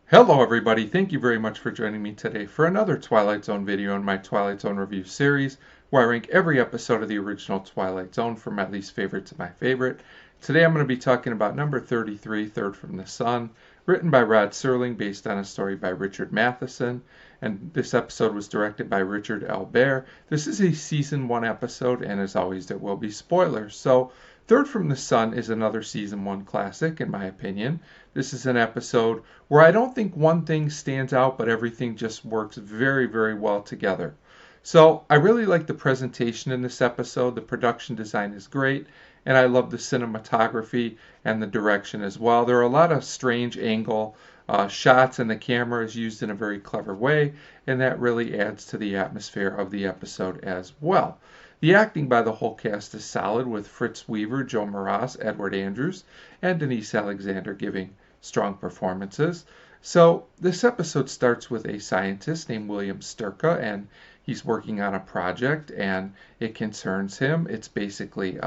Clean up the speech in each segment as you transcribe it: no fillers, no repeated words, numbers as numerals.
Hello everybody, thank you very much for joining me today for another Twilight Zone video in my Twilight Zone review series, where I rank every episode of the original Twilight Zone from my least favorite to my favorite. Today I'm going to be talking about number 33, Third from the Sun, written by Rod Serling based on a story by Richard Matheson, and this episode was directed by Richard L. This is a season 1 episode, and as always there will be spoilers. So Third from the Sun is another season 1 classic in my opinion. This is an episode where I don't think one thing stands out, but everything just works very, very well together. So I really like the presentation in this episode. The production design is great, and I love the cinematography and the direction as well. There are a lot of strange angle shots, and the camera is used in a very clever way, and that really adds to the atmosphere of the episode as well. The acting by the whole cast is solid, with Fritz Weaver, Joe Moroz, Edward Andrews, and Denise Alexander giving strong performances. So this episode starts with a scientist named William Sturka, and he's working on a project, and it concerns him. It's basically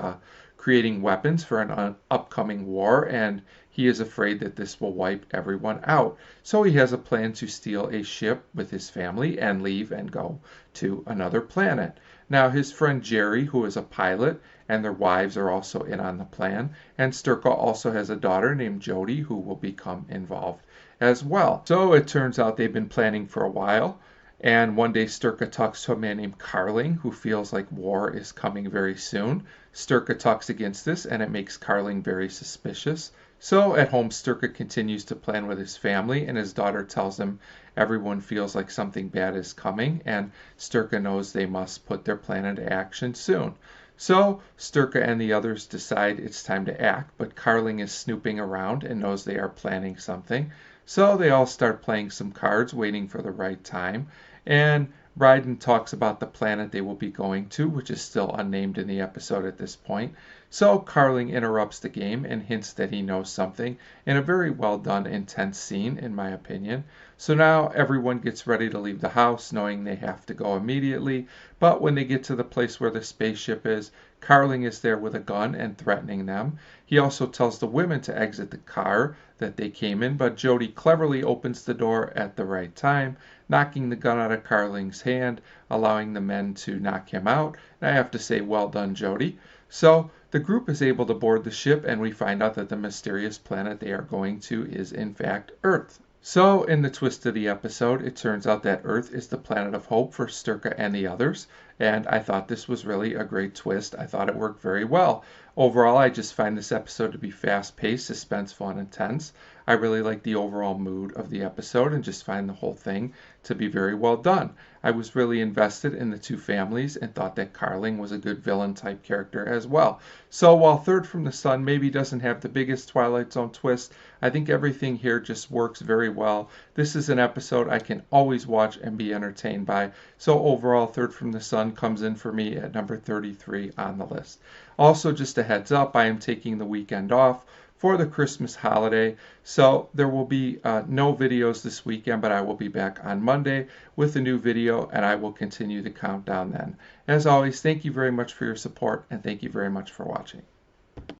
creating weapons for an upcoming war, and he is afraid that this will wipe everyone out. So he has a plan to steal a ship with his family and leave and go to another planet. Now his friend Jerry, who is a pilot, and their wives are also in on the plan, and Sturka also has a daughter named Jody who will become involved as well. So it turns out they've been planning for a while, and one day Sturka talks to a man named Carling who feels like war is coming very soon. Sturka talks against this, and it makes Carling very suspicious. So at home, Sturka continues to plan with his family, and his daughter tells him everyone feels like something bad is coming, and Sturka knows they must put their plan into action soon. So Sturka and the others decide it's time to act, but Carling is snooping around and knows they are planning something. So they all start playing some cards, waiting for the right time, and Ryden talks about the planet they will be going to, which is still unnamed in the episode at this point. So Carling interrupts the game and hints that he knows something in a very well done, intense scene, in my opinion. So now everyone gets ready to leave the house, knowing they have to go immediately. But when they get to the place where the spaceship is, Carling is there with a gun and threatening them. He also tells the women to exit the car that they came in, but Jody cleverly opens the door at the right time, knocking the gun out of Carling's hand, allowing the men to knock him out. And I have to say, well done, Jody. So the group is able to board the ship, and we find out that the mysterious planet they are going to is in fact Earth. So in the twist of the episode, it turns out that Earth is the planet of hope for Sturka and the others, and I thought this was really a great twist. I thought it worked very well. Overall, I just find this episode to be fast-paced, suspenseful, and intense. I really like the overall mood of the episode and just find the whole thing to be very well done. I was really invested in the two families and thought that Carling was a good villain-type character as well. So while Third from the Sun maybe doesn't have the biggest Twilight Zone twist, I think everything here just works very well. This is an episode I can always watch and be entertained by. So overall, Third from the Sun comes in for me at number 33 on the list. Also, just a heads up, I am taking the weekend off for the Christmas holiday, so there will be no videos this weekend, but I will be back on Monday with a new video, and I will continue the countdown then. As always, thank you very much for your support, and thank you very much for watching.